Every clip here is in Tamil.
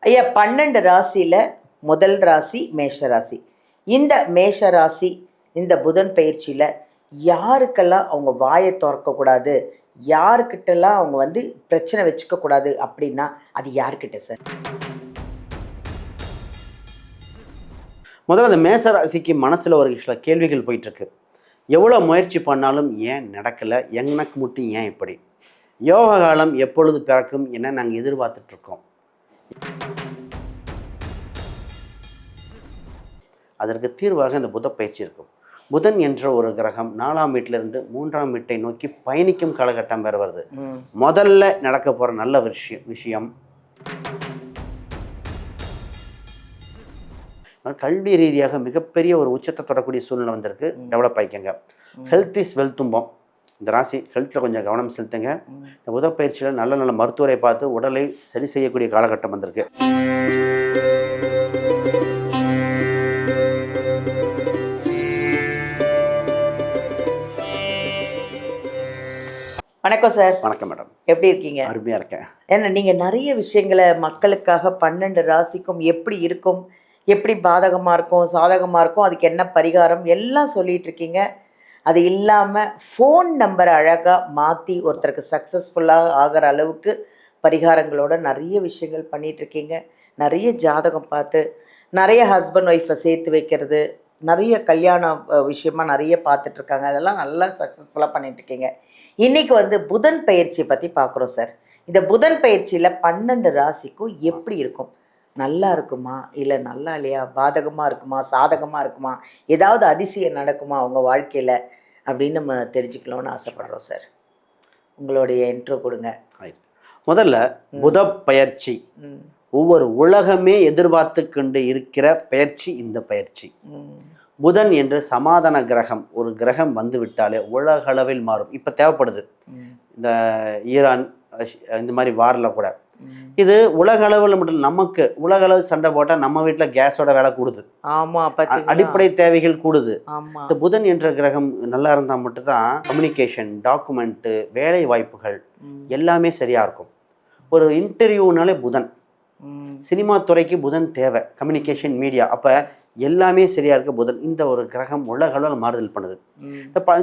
ஐயா, 12 ராசியில முதல் ராசி மேஷ ராசி. இந்த மேஷ ராசி இந்த புதன் பயிற்சியில யாருக்கெல்லாம் அவங்க வாயை திறக்கக்கூடாது, யாருக்கிட்டெல்லாம் அவங்க பிரச்சனை வச்சுக்க கூடாது அப்படின்னா அது யாருக்கிட்ட சார்? முதல்ல அந்த மேச ராசிக்கு மனசுல ஒரு சில கேள்விகள் போயிட்டு இருக்கு. எவ்வளவு முயற்சி பண்ணாலும் ஏன் நடக்கல, எனக்கு மட்டும் ஏன் இப்படி? யோக காலம் எப்பொழுது பிறக்கும் என நாங்கள் எதிர்பார்த்துட்டு இருக்கோம். அதற்கு தீர்வாக இந்த புத பயிற்சி இருக்கும். புதன் என்ற ஒரு கிரகம் 4ஆம் வீட்டிலிருந்து 3ஆம் வீட்டை நோக்கி பயணிக்கும் காலகட்டம் வேறு வருது. முதல்ல நடக்க போற நல்ல விஷயம் கல்வி ரீதியாக மிகப்பெரிய ஒரு உச்சத்தை தொடக்கூடிய சூழ்நிலை வந்திருக்கு. டெவலப் ஆகிக்கங்க. ஹெல்த் இஸ் வெல்த்தும்போம். இந்த ராசி ஹெல்த்தில் கொஞ்சம் கவனம் செலுத்துங்க. இந்த புத பயிற்சியில் நல்ல நல்ல மருத்துவரை பார்த்து உடலை சரி செய்யக்கூடிய காலகட்டம் வந்திருக்கு. வணக்கம் சார். வணக்கம் மேடம். எப்படி இருக்கீங்க? அருமையாக இருக்கேன். ஏன்னா நீங்கள் நிறைய விஷயங்களை மக்களுக்காக 12 ராசிக்கும் எப்படி இருக்கும், எப்படி பாதகமாக இருக்கும், சாதகமாக இருக்கும், அதுக்கு என்ன பரிகாரம் எல்லாம் சொல்லிகிட்டு இருக்கீங்க. அது இல்லாமல் ஃபோன் நம்பரை அழகாக மாற்றி ஒருத்தருக்கு சக்ஸஸ்ஃபுல்லாக ஆகிற அளவுக்கு பரிகாரங்களோட நிறைய விஷயங்கள் பண்ணிகிட்ருக்கீங்க. நிறைய ஜாதகம் பார்த்து நிறைய ஹஸ்பண்ட் ஒய்ஃபை சேர்த்து வைக்கிறது, நிறைய கல்யாண விஷயமாக நிறைய பார்த்துட்ருக்காங்க. அதெல்லாம் நல்லா சக்ஸஸ்ஃபுல்லாக பண்ணிகிட்ருக்கீங்க. இன்றைக்கி புதன் பயிற்சியை பற்றி பார்க்குறோம் சார். இந்த புதன் பயிற்சியில் 12 ராசிக்கும் எப்படி இருக்கும்? நல்லா இருக்குமா, இல்லை நல்லா இல்லையா, பாதகமாக இருக்குமா, சாதகமாக இருக்குமா, ஏதாவது அதிசயம் நடக்குமா அவங்க வாழ்க்கையில் அப்படின்னு நம்ம தெரிஞ்சுக்கலாம்னு ஆசைப்படுறோம் சார். உங்களுடைய இன்ட்ரோ கொடுங்க. முதல்ல புத பயிற்சி ஒவ்வொரு உலகமே எதிர்பார்த்து கொண்டு இருக்கிற பயிற்சி. இந்த பயிற்சி புதன் என்று சமாதான கிரகம், ஒரு கிரகம் வந்து விட்டாலே உலக அளவில் மாறும். இப்போ தேவைப்படுது. இந்த ஈரான் இந்த மாதிரி வாரில் கூட இது உலக அளவில் மட்டும். நமக்கு உலக அளவு சண்டை போட்டால் நம்ம வீட்டில் கேஸோட விலை கூடுது. அடிப்படை தேவைகள் கூடுது. இந்த புதன் என்ற கிரகம் நல்லா இருந்தால் மட்டும்தான் கம்யூனிகேஷன், டாக்குமெண்ட்டு, வேலை வாய்ப்புகள் எல்லாமே சரியாக இருக்கும். ஒரு இன்டர்வியூனாலே புதன், சினிமா துறைக்கு புதன் தேவை, கம்யூனிகேஷன், மீடியா, அப்போ எல்லாமே சரியாக இருக்க புதன். இந்த ஒரு கிரகம் உலக அளவில் மாறுதல் பண்ணுது.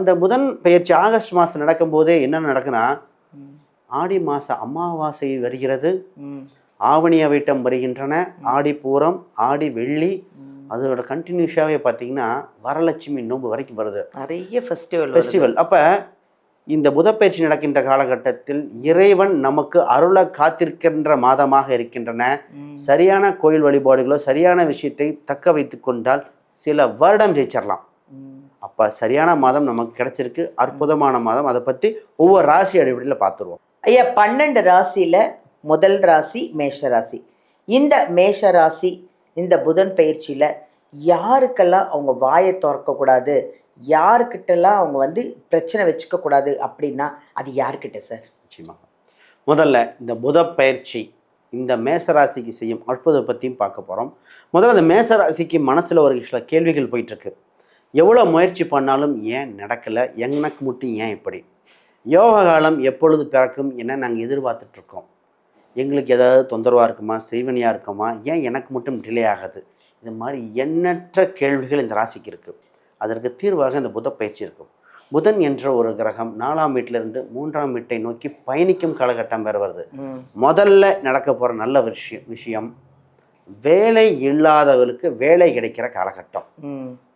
இந்த புதன் பயிற்சி ஆகஸ்ட் மாதம் நடக்கும்போதே என்னென்ன நடக்குன்னா, ஆடி மாத அமாவாசை வருகிறது, ஆவணி அவிட்டம் வருகின்றன, ஆடி பூரம், ஆடி வெள்ளி, அதோட கண்டினியூஸாகவே பார்த்தீங்கன்னா வரலட்சுமி நோன்பு வரைக்கும் வருது. நிறைய ஃபெஸ்டிவல். அப்போ இந்த புதப்பயிற்சி நடக்கின்ற காலகட்டத்தில் இறைவன் நமக்கு அருளை காத்திருக்கின்ற மாதமாக இருக்கின்றன. சரியான கோயில் வழிபாடுகளோ சரியான விஷயத்தை தக்க வைத்து கொண்டால் சில வருடம் ஜெயிச்சிடலாம். அப்போ சரியான மாதம் நமக்கு கிடைச்சிருக்கு, அற்புதமான மாதம். அதை பற்றி ஒவ்வொரு ராசி அடிப்படையில் பார்த்துருவோம். ஐயா, 12 ராசியில் முதல் ராசி மேஷ ராசி. இந்த மேஷ ராசி இந்த புதன் பயிற்சியில் யாருக்கெல்லாம் அவங்க வாயை திறக்கக்கூடாது, யாருக்கிட்டெல்லாம் அவங்க பிரச்சனை வச்சுக்க கூடாது அப்படின்னா அது யாருக்கிட்ட சார்? நிச்சயமாக முதல்ல இந்த புத பயிற்சி இந்த மேசராசிக்கு செய்யும் அற்புதத்தை பற்றியும் பார்க்க போகிறோம். முதல்ல இந்த மேசராசிக்கு மனசில் ஒரு சில கேள்விகள் போயிட்டுருக்கு. எவ்வளோ முயற்சி பண்ணாலும் ஏன் நடக்கலை, எனக்கு மட்டும் ஏன் இப்படி? யோக காலம் எப்பொழுது பிறக்கும் என நாங்கள் எதிர்பார்த்துட்ருக்கோம். எங்களுக்கு ஏதாவது தொந்தரவாக இருக்குமா, செய்வனியாக இருக்குமா, ஏன் எனக்கு மட்டும் டிலே ஆகுது? இது மாதிரி எண்ணற்ற கேள்விகள் இந்த ராசிக்கு இருக்குது. அதற்கு தீர்வாக இந்த புத பயிற்சி இருக்கும். புதன் என்ற ஒரு கிரகம் 4ஆம் வீட்டிலிருந்து 3ஆம் வீட்டை நோக்கி பயணிக்கும் காலகட்டம் வேறு வருது. முதல்ல நடக்க போகிற நல்ல விஷயம் வேலை இல்லாதவர்களுக்கு வேலை கிடைக்கிற காலகட்டம்.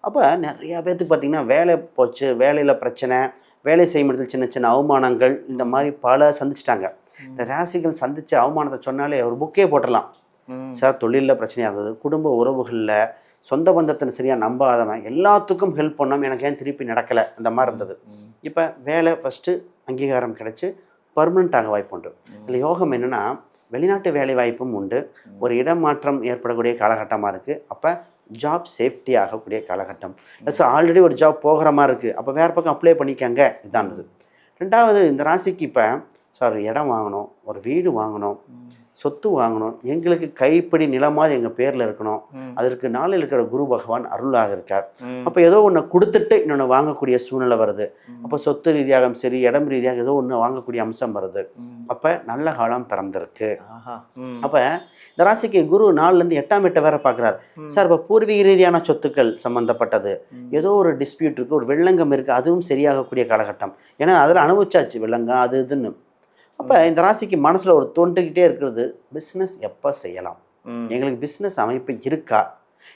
அப்போ நிறையா பேர்த்துக்கு பார்த்திங்கன்னா வேலை போச்சு, வேலையில் பிரச்சனை, வேலை செய்யும் இடத்துல சின்ன சின்ன அவமானங்கள், இந்த மாதிரி பல சந்திச்சிட்டாங்க. இந்த ராசிகள் சந்தித்த அவமானத்தை சொன்னாலே ஒரு புக்கே போட்டுடலாம் சார். தொழிலில் பிரச்சனையாக இருந்தது, குடும்ப உறவுகளில், சொந்த பந்தத்தின் சரியாக நம்பாதவன், எல்லாத்துக்கும் ஹெல்ப் பண்ணோம், எனக்கு ஏன் திருப்பி நடக்கலை, அந்த மாதிரி இருந்தது. இப்போ வேலை ஃபஸ்ட்டு அங்கீகாரம் கிடைச்சி பர்மனெண்ட்டாக வாய்ப்பு உண்டு. இதில் யோகம் என்னென்னா வெளிநாட்டு வேலை வாய்ப்பும் உண்டு. ஒரு இடமாற்றம் ஏற்படக்கூடிய காலகட்டமாக இருக்குது. அப்போ ஜாப் சேஃப்டி ஆகக்கூடிய காலகட்டம். ஸோ ஆல்ரெடி ஒரு ஜாப் போகிற மாதிரி இருக்குது, அப்போ வேறு பக்கம் அப்ளை பண்ணிக்கங்க, இதானது. ரெண்டாவது, இந்த ராசிக்கு இப்போ சார் இடம் வாங்கணும், ஒரு வீடு வாங்கணும், சொத்து வாங்கணும், எங்களுக்கு கைப்பிடி நிலமாவது எங்கள் பேரில் இருக்கணும், அதற்கு நாளில் இருக்கிற குரு பகவான் அருளாக இருக்கார். அப்போ ஏதோ ஒன்று கொடுத்துட்டு இன்னொன்று வாங்கக்கூடிய சூழ்நிலை வருது. அப்போ சொத்து ரீதியாக சரி, இடம் ரீதியாக ஏதோ ஒன்று வாங்கக்கூடிய அம்சம் வருது. அப்போ நல்ல காலம் பிறந்திருக்கு. அப்போ இந்த ராசிக்கு குரு 4லேருந்து 8ஆம் வீட்டை வேற பார்க்குறாரு. சார் இப்போ பூர்வீக ரீதியான சொத்துக்கள் சம்மந்தப்பட்டது ஏதோ ஒரு டிஸ்பியூட் இருக்குது, ஒரு வெள்ளங்கம் இருக்குது, அதுவும் சரியாகக்கூடிய காலகட்டம். ஏன்னா அதில் அனுபவிச்சாச்சு வெள்ளங்கம் அது இதுன்னு. அப்போ இந்த ராசிக்கு மனசில் ஒரு தோன்றிக்கிட்டே இருக்கிறது, பிஸ்னஸ் எப்போ செய்யலாம், எங்களுக்கு பிஸ்னஸ் அமைப்பு இருக்கா.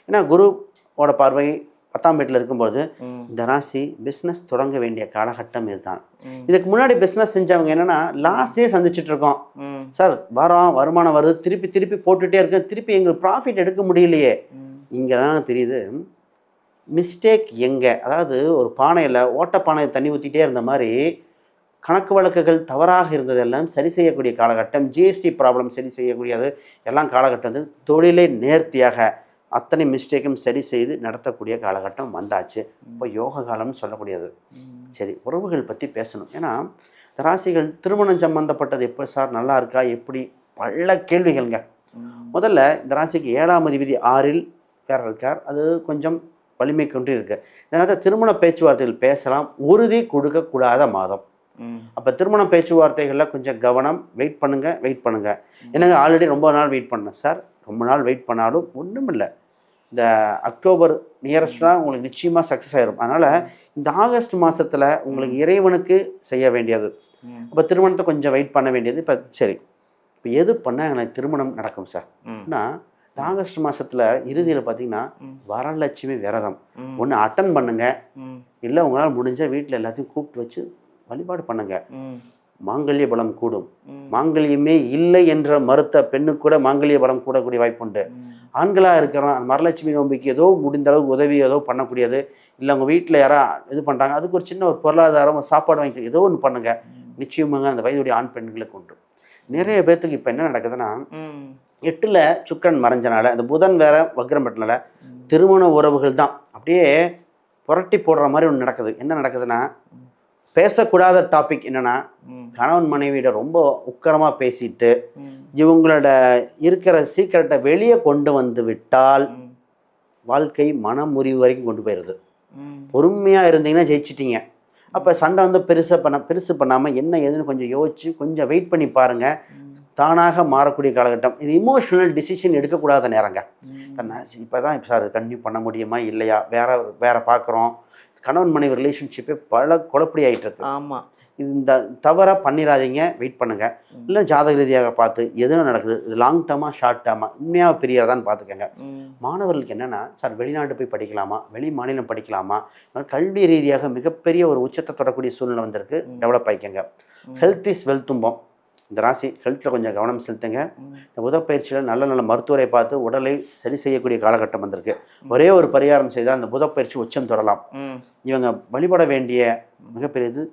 ஏன்னா குருவோட பார்வை 10ஆம் வீட்டில் இருக்கும்போது இந்த ராசி பிஸ்னஸ் தொடங்க வேண்டிய காலகட்டம் இதுதான். இதுக்கு முன்னாடி பிஸ்னஸ் செஞ்சவங்க என்னன்னா லாஸே சந்திச்சுட்டு இருக்கோம். சார் வருமானம் வருது, திருப்பி திருப்பி போட்டுகிட்டே இருக்கு, திருப்பி எங்களுக்கு ப்ராஃபிட் எடுக்க முடியலையே. இங்கே தான் தெரியுது மிஸ்டேக் எங்கே. அதாவது ஒரு பானையில் ஓட்டப்பானையை தண்ணி ஊற்றிட்டே இருந்த மாதிரி கணக்கு வழக்குகள் தவறாக இருந்ததெல்லாம் சரி செய்யக்கூடிய காலகட்டம். ஜிஎஸ்டி ப்ராப்ளம் சரி செய்யக்கூடியது எல்லாம் காலகட்டம். தொழிலை நேர்த்தியாக அத்தனை மிஸ்டேக்கும் சரி செய்து நடத்தக்கூடிய காலகட்டம் வந்தாச்சு. இப்போ யோக காலம்னு சொல்லக்கூடியது. சரி, உறவுகள் பற்றி பேசணும். ஏன்னா இந்த ராசிகள் திருமணம் சம்பந்தப்பட்டது எப்போ சார் நல்லா இருக்கா, எப்படி, பல கேள்விகள்ங்க. முதல்ல இந்த ராசிக்கு 7ஆம் அதிபதி 6ல் வேற இருக்கார், அது கொஞ்சம் வலிமை கொண்டு இருக்கு. இதனால் திருமண பேச்சுவார்த்தைகள் பேசலாம், உறுதி கொடுக்கக்கூடாத மாதம். அப்போ திருமண பேச்சுவார்த்தைகளில் கொஞ்சம் கவனம். வெயிட் பண்ணுங்க. என்னங்க ஆல்ரெடி ரொம்ப நாள் வெயிட் பண்ணேன் சார். ரொம்ப நாள் வெயிட் பண்ணாலும் ஒன்றும் இல்லை, இந்த அக்டோபர் நியரஸ்டாக உங்களுக்கு நிச்சயமாக சக்ஸஸ் ஆயிரும். அதனால் இந்த ஆகஸ்ட் மாதத்தில் உங்களுக்கு இறைவனுக்கு செய்ய வேண்டியது. அப்போ திருமணத்தை கொஞ்சம் வெயிட் பண்ண வேண்டியது. இப்போ சரி, இப்போ எது பண்ணால் எனக்கு திருமணம் நடக்கும் சார்? ஆனால் இந்த ஆகஸ்ட் மாதத்தில் இறுதியில் பார்த்தீங்கன்னா வரலட்சுமி விரதம் ஒன்று அட்டன் பண்ணுங்க. இல்லை உங்களால் முடிஞ்ச வீட்டில் எல்லாத்தையும் கூப்பிட்டு வச்சு வழிபாடு பண்ணுங்க. மாங்கல்ய பலம் கூடும். மாங்கல்யமே இல்லை என்ற மறுத்த பெண்ணுக்கு கூட மாங்கல்ய பலம் கூடக்கூடிய வாய்ப்பு உண்டு. ஆண்களாக இருக்கிறோம், வரலட்சுமி நோம்பிக்கு ஏதோ முடிந்த அளவுக்கு உதவி ஏதோ பண்ணக்கூடியது. இல்லை உங்கள் வீட்டில் யாரா இது பண்ணுறாங்க, அதுக்கு ஒரு சின்ன ஒரு பொருளாதாரம், சாப்பாடு வாங்கி ஏதோ ஒன்று பண்ணுங்க. நிச்சயமாக அந்த வயதுடைய ஆண் பெண்களுக்கு உண்டு. நிறைய பேர்த்துக்கு இப்போ என்ன நடக்குதுன்னா 8ல் சுக்கிரன் மறைஞ்சனால, இந்த புதன் வேற வக்ரம் பெற்றனால திருமண உறவுகள் தான் அப்படியே புரட்டி போடுற மாதிரி ஒன்று நடக்குது. என்ன நடக்குதுன்னா, பேசக்கூடாத டாபிக் என்னன்னா, கணவன் மனைவியிட ரொம்ப உக்கரமாக பேசிட்டு இவங்களோட இருக்கிற சீக்கிரட்டை வெளியே கொண்டு வந்து விட்டால் வாழ்க்கை மன முறிவு வரைக்கும் கொண்டு போயிடுது. பொறுமையாக இருந்தீங்கன்னா ஜெயிச்சிட்டீங்க. அப்போ சண்டை வந்து பெருசு பண்ணாமல் என்ன ஏதுன்னு கொஞ்சம் யோசிச்சு கொஞ்சம் வெயிட் பண்ணி பாருங்கள். தானாக மாறக்கூடிய காலகட்டம் இது. இமோஷனல் டிசிஷன் எடுக்கக்கூடாத நேரங்க. இப்போ தான் சார் கன்டினியூ பண்ண முடியுமா இல்லையா, வேற பார்க்குறோம். கணவன் மனைவி ரிலேஷன்ஷிப்பே பல குழப்படி ஆகிட்டு இருக்கு. ஆமாம், இது இந்த தவறாக பண்ணிடாதீங்க, வெயிட் பண்ணுங்கள். இல்லை ஜாதக ரீதியாக பார்த்து எதுவும் நடக்குது, இது லாங் டேர்மாக ஷார்ட் டேர்மாக உண்மையாக பிரியறதான்னு பார்த்துக்கங்க. மாணவர்களுக்கு என்னென்னா, சார் வெளிநாட்டு போய் படிக்கலாமா, வெளி மாநிலம் படிக்கலாமா, கல்வி ரீதியாக மிகப்பெரிய ஒரு உச்சத்தை தொடரக்கூடிய சூழ்நிலை வந்திருக்கு. டெவலப் ஆகிக்கங்க. ஹெல்த் இஸ் வெல்த்தும்போம். இந்த ராசி ஹெல்த்தில் கொஞ்சம் கவனம் செலுத்துங்க. இந்த புதப்பயிற்சியில் நல்ல நல்ல மருத்துவரை பார்த்து உடலை சரி செய்யக்கூடிய காலகட்டம் வந்திருக்கு. ஒரே ஒரு பரிகாரம் செய்தால் அந்த புதப்பயிற்சி உச்சம் தொடரலாம். இவங்க வழிபட வேண்டிய மிகப்பெரியது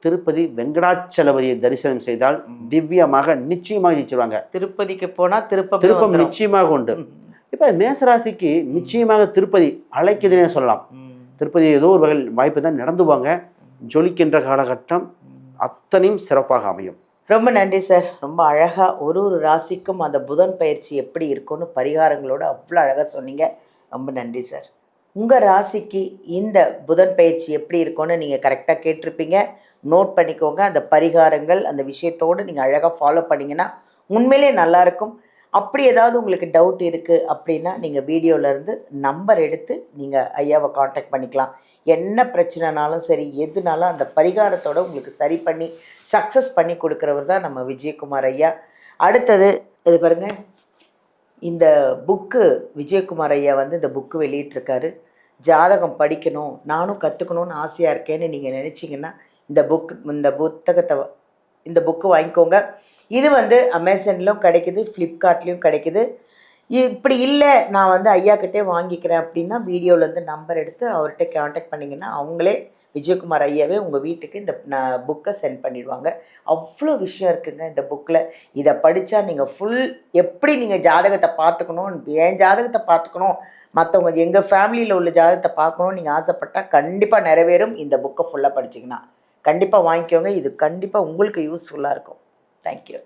திருப்பதி வெங்கடாச்சலபதியை தரிசனம் செய்தால் திவ்யமாக நிச்சயமாக ஜெயிச்சிருவாங்க. திருப்பதிக்கு போனால் திருப்பம் நிச்சயமாக உண்டு. இப்போ மேசராசிக்கு நிச்சயமாக திருப்பதி அழைக்குதுன்னே சொல்லலாம். திருப்பதி ஏதோ ஒரு வகையில் வாய்ப்பு தான் நடந்துவாங்க. ஜொலிக்கின்ற காலகட்டம் அத்தனையும் சிறப்பாக அமையும். ரொம்ப நன்றி சார். ரொம்ப அழகாக ஒரு ராசிக்கும் அந்த புதன் பயிற்சி எப்படி இருக்குன்னு பரிகாரங்களோடு அவ்வளோ அழகாக சொன்னீங்க. ரொம்ப நன்றி சார். உங்கள் ராசிக்கு இந்த புதன் பயிற்சி எப்படி இருக்குன்னு நீங்கள் கரெக்டாக கேட்டிருப்பீங்க. நோட் பண்ணிக்கோங்க. அந்த பரிகாரங்கள் அந்த விஷயத்தோடு நீங்கள் அழகாக ஃபாலோ பண்ணிங்கன்னா உண்மையிலே நல்லாயிருக்கும். அப்படி ஏதாவது உங்களுக்கு டவுட் இருக்குது அப்படின்னா நீங்கள் வீடியோவிலேருந்து நம்பர் எடுத்து நீங்கள் ஐயாவை காண்டாக்ட் பண்ணிக்கலாம். என்ன பிரச்சனைனாலும் சரி, எதுனாலும் அந்த பரிகாரத்தோடு உங்களுக்கு சரி பண்ணி சக்ஸஸ் பண்ணி கொடுக்குறவர் தான் நம்ம விஜயகுமார் ஐயா. அடுத்தது இது பாருங்கள், இந்த புக்கு விஜயகுமார் ஐயா வந்து இந்த புக்கு வெளியிட்டிருக்காரு. ஜாதகம் படிக்கணும், நானும் கற்றுக்கணுன்னு ஆசையாக இருக்கேன்னு நீங்கள் நினச்சிங்கன்னா இந்த புக்கு வாங்கிக்கோங்க. இது வந்து அமேசான்லேயும் கிடைக்குது, ஃப்ளிப்கார்ட்லேயும் கிடைக்குது. இப்படி இல்லை நான் வந்து ஐயாக்கிட்டே வாங்கிக்கிறேன் அப்படின்னா வீடியோவிலேருந்து நம்பர் எடுத்து அவர்கிட்ட காண்டாக்ட் பண்ணிங்கன்னா அவங்களே விஜயகுமார் ஐயாவே உங்கள் வீட்டுக்கு இந்த புக்கை சென்ட் பண்ணிடுவாங்க. அவ்வளோ விஷயம் இருக்குங்க இந்த புக்கில். இதை படித்தா நீங்கள் எப்படி நீங்கள் ஜாதகத்தை பார்த்துக்கணும், என் ஜாதகத்தை பார்த்துக்கணும், மற்றவங்க எங்கள் ஃபேமிலியில் உள்ள ஜாதகத்தை பார்க்கணும்னு நீங்கள் ஆசைப்பட்டால் கண்டிப்பாக நிறைவேறும். இந்த புக்கை ஃபுல்லாக படிச்சிங்கன்னா கண்டிப்பாக வாங்கிக்கோங்க. இது கண்டிப்பாக உங்களுக்கு யூஸ்ஃபுல்லாக இருக்கும். தேங்க்யூ.